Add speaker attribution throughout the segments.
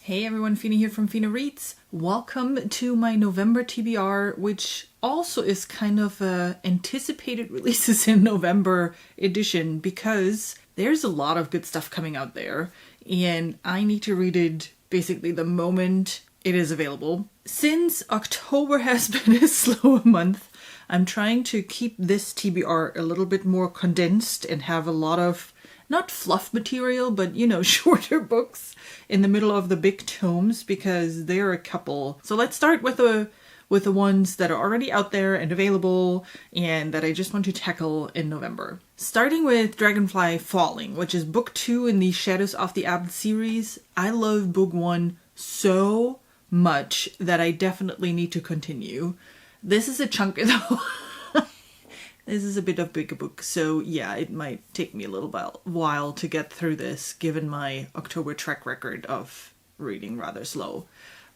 Speaker 1: Hey everyone, Fina here from Fina Reads. Welcome to my November TBR, which also is kind of a anticipated releases in November edition because there's a lot of good stuff coming out there and I need to read it basically the moment it is available. Since October has been a slow month, I'm trying to keep this TBR a little bit more condensed and have a lot of not fluff material, but shorter books in the middle of the big tomes because there are a couple. So let's start with the ones that are already out there and available and that I just want to tackle in November. Starting with Dragonfly Falling, which is book 2 in the Shadows of the Abyss series. I love book 1 so much that I definitely need to continue. This is a chunk though. This is a bit of bigger book, so yeah, it might take me a little while to get through this, given my October track record of reading rather slow.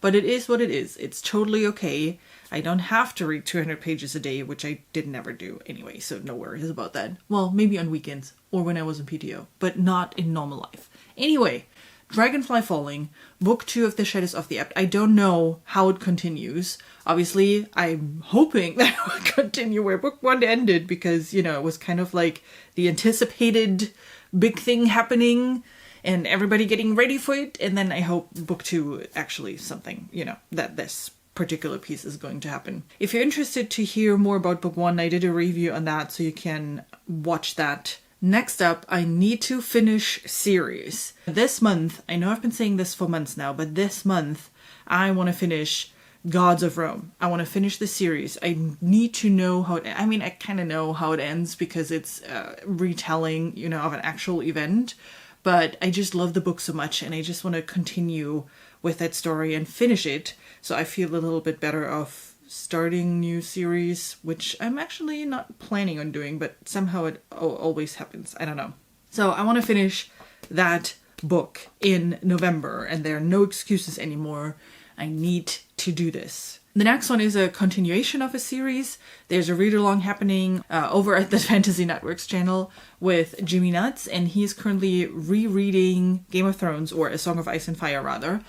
Speaker 1: But it is what it is. It's totally okay. I don't have to read 200 pages a day, which I did never do anyway, so no worries about that. Well, maybe on weekends, or when I was in PTO, but not in normal life. Anyway, Dragonfly Falling, book 2 of the Shadows of the Abyss. I don't know how it continues. Obviously, I'm hoping that it will continue where book 1 ended because, it was kind of like the anticipated big thing happening and everybody getting ready for it. And then I hope book 2 actually something, that this particular piece is going to happen. If you're interested to hear more about book 1, I did a review on that, so you can watch that. Next up, I need to finish series. This month, I know I've been saying this for months now, but this month I want to finish Gods of Rome. I want to finish the series. I need to know how I kind of know how it ends because it's retelling, of an actual event, but I just love the book so much and I just want to continue with that story and finish it. So I feel a little bit better off starting new series, which I'm actually not planning on doing, but somehow it always happens. I don't know. So I want to finish that book in November and there are no excuses anymore. I need to do this. The next one is a continuation of a series. There's a read-along happening over at the Fantasy Networks channel with Jimmy Nuts, and he's currently rereading Game of Thrones, or A Song of Ice and Fire rather.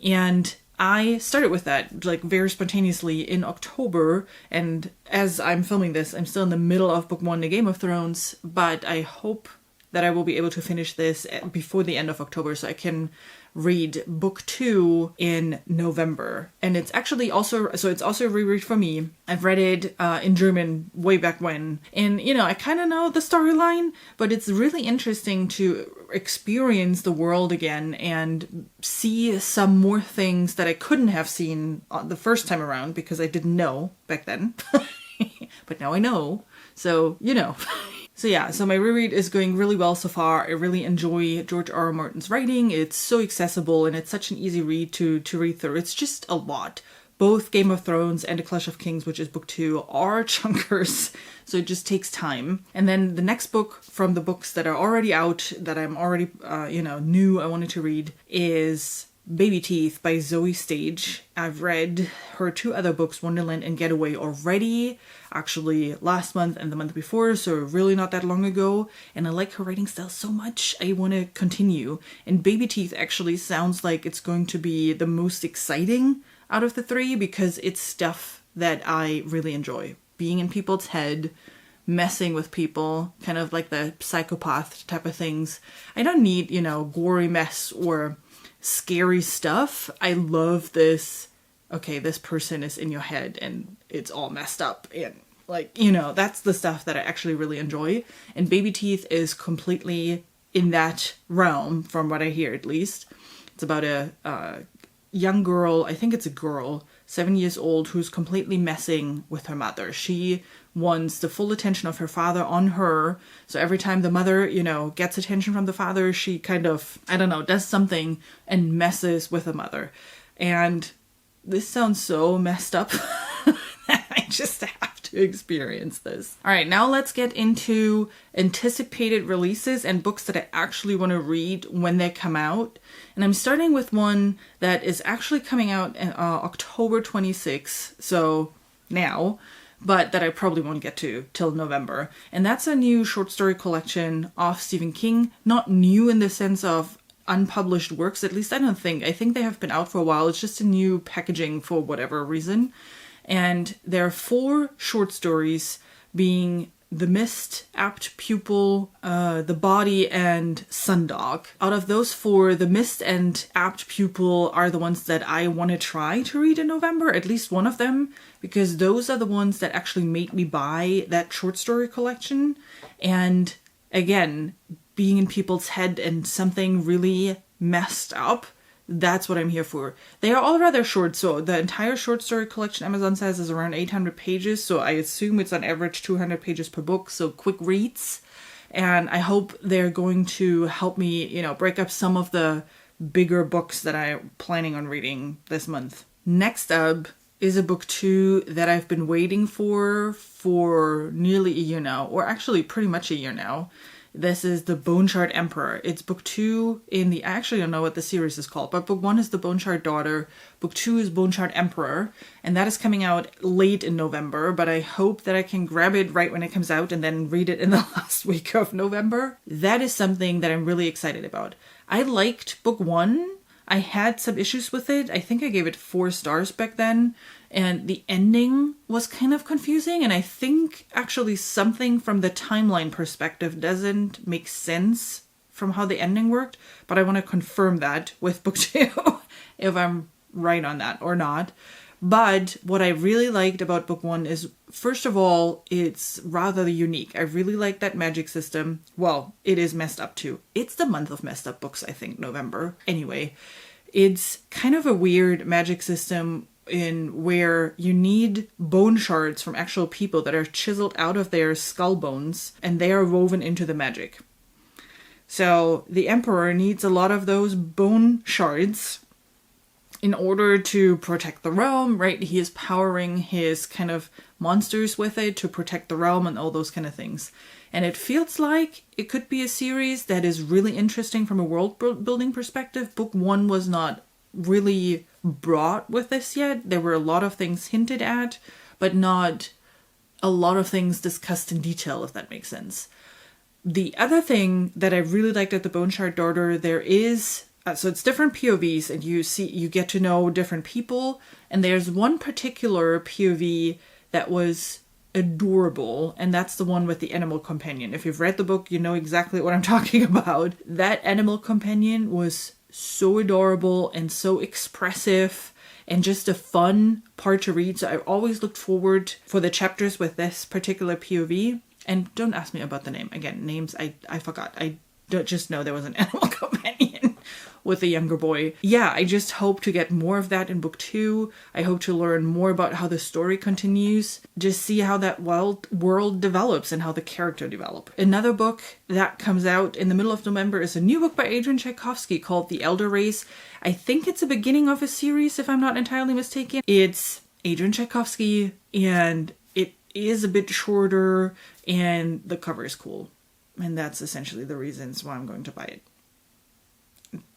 Speaker 1: And I started with that very spontaneously in October, and as I'm filming this, I'm still in the middle of book 1 of Game of Thrones, but I hope that I will be able to finish this before the end of October so I can read book 2 in November. And it's actually also, it's also a reread for me. I've read it in German way back when. And, I kind of know the storyline, but it's really interesting to experience the world again and see some more things that I couldn't have seen the first time around because I didn't know back then. But now I know. So, So my reread is going really well so far. I really enjoy George R. R. Martin's writing. It's so accessible and it's such an easy read to read through. It's just a lot. Both Game of Thrones and A Clash of Kings, which is book 2, are chunkers. So it just takes time. And then the next book from the books that are already out, that I'm already, knew I wanted to read, is Baby Teeth by Zoe Stage. I've read her 2 other books, Wonderland and Getaway, already, actually last month and the month before, so really not that long ago, and I like her writing style so much, I want to continue. And Baby Teeth actually sounds like it's going to be the most exciting out of the 3 because it's stuff that I really enjoy. Being in people's head, messing with people, kind of like the psychopath type of things. I don't need, gory mess or scary stuff. I love this, okay, this person is in your head and it's all messed up and that's the stuff that I actually really enjoy. And Baby Teeth is completely in that realm from what I hear at least. It's about a young girl, I think it's a girl, 7 years old, who's completely messing with her mother. She wants the full attention of her father on her. So every time the mother, gets attention from the father, she kind of, does something and messes with the mother. And this sounds so messed up. I just have to experience this. All right, now let's get into anticipated releases and books that I actually want to read when they come out. And I'm starting with one that is actually coming out in October 26th, so now, but that I probably won't get to till November. And that's a new short story collection of Stephen King. Not new in the sense of unpublished works. At least I don't think. I think they have been out for a while. It's just a new packaging for whatever reason. And there are 4 short stories, being The Mist, Apt Pupil, The Body, and Sundog. Out of those 4, The Mist and Apt Pupil are the ones that I want to try to read in November, at least one of them, because those are the ones that actually made me buy that short story collection. And again, being in people's head and something really messed up, that's what I'm here for. They are all rather short, so the entire short story collection, Amazon says, is around 800 pages, so I assume it's on average 200 pages per book, so quick reads. And I hope they're going to help me, break up some of the bigger books that I'm planning on reading this month. Next up is a book 2 that I've been waiting for nearly a year now, or actually pretty much a year now. This is The Bone Shard Emperor. It's book 2 in the... I actually don't know what the series is called, but book 1 is The Bone Shard Daughter. Book 2 is Bone Shard Emperor. And that is coming out late in November, but I hope that I can grab it right when it comes out and then read it in the last week of November. That is something that I'm really excited about. I liked book 1. I had some issues with it. I think I gave it 4 stars back then. And the ending was kind of confusing. And I think actually something from the timeline perspective doesn't make sense from how the ending worked. But I want to confirm that with book 2, if I'm right on that or not. But what I really liked about book 1 is, first of all, it's rather unique. I really like that magic system. Well, it is messed up too. It's the month of messed up books, I think, November. Anyway, it's kind of a weird magic system in where you need bone shards from actual people that are chiseled out of their skull bones, and they are woven into the magic. So the Emperor needs a lot of those bone shards in order to protect the realm, right? He is powering his kind of monsters with it to protect the realm and all those kind of things. And it feels like it could be a series that is really interesting from a world building perspective. Book 1 was not really brought with this yet. There were a lot of things hinted at, but not a lot of things discussed in detail, if that makes sense. The other thing that I really liked at The Bone Shard Daughter, there is... so it's different POVs, and you get to know different people. And there's one particular POV that was adorable, and that's the one with the animal companion. If you've read the book, you know exactly what I'm talking about. That animal companion was so adorable and so expressive and just a fun part to read. So I've always looked forward for the chapters with this particular POV. And don't ask me about the name. Again, names, I forgot. I don't just know there was an animal companion with a younger boy. Yeah, I just hope to get more of that in book 2. I hope to learn more about how the story continues. Just see how that world develops and how the character develop. Another book that comes out in the middle of November is a new book by Adrian Tchaikovsky called The Elder Race. I think it's the beginning of a series, if I'm not entirely mistaken. It's Adrian Tchaikovsky, and it is a bit shorter, and the cover is cool. And that's essentially the reasons why I'm going to buy it.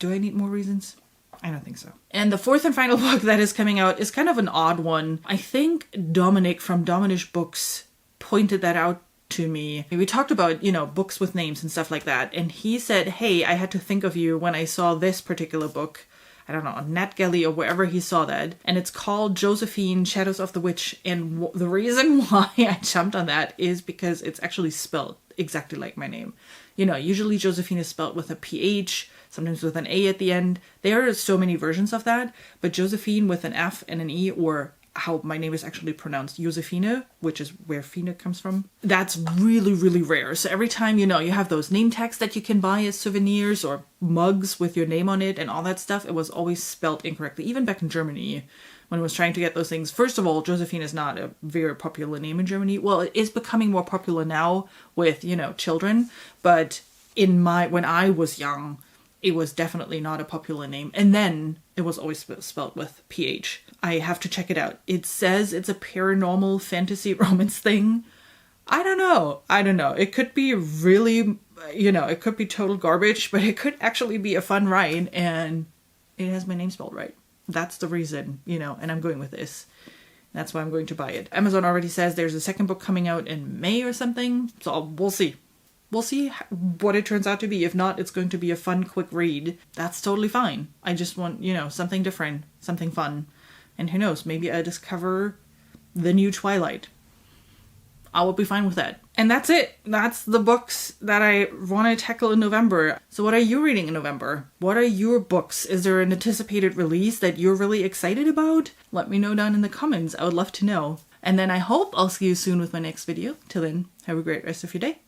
Speaker 1: Do I need more reasons? I don't think so. And the 4th and final book that is coming out is kind of an odd one. I think Dominic from Dominish Books pointed that out to me. We talked about, books with names and stuff like that. And he said, hey, I had to think of you when I saw this particular book. I don't know, on NetGalley or wherever he saw that. And it's called Josephine, Shadows of the Witch. And the reason why I jumped on that is because it's actually spelled exactly like my name. Usually Josephine is spelled with a PH, sometimes with an A at the end. There are so many versions of that, but Josephine with an F and an E, or how my name is actually pronounced, Josefine, which is where Fine comes from, that's really, really rare. So every time, you have those name tags that you can buy as souvenirs or mugs with your name on it and all that stuff, it was always spelled incorrectly. Even back in Germany, when I was trying to get those things. First of all, Josephine is not a very popular name in Germany. Well, it is becoming more popular now with, children. But when I was young, it was definitely not a popular name. And then it was always spelled with PH. I have to check it out. It says it's a paranormal fantasy romance thing. I don't know. It could be really, it could be total garbage, but it could actually be a fun ride. And it has my name spelled right. That's the reason, and I'm going with this. That's why I'm going to buy it. Amazon already says there's a second book coming out in May or something, so we'll see. we'll see what it turns out to be. If not, it's going to be a fun, quick read. That's totally fine. I just want, something different, something fun. And who knows, maybe I discover the new Twilight. I will be fine with that. And that's it. That's the books that I want to tackle in November. So what are you reading in November? What are your books? Is there an anticipated release that you're really excited about? Let me know down in the comments. I would love to know. And then I hope I'll see you soon with my next video. Till then, have a great rest of your day.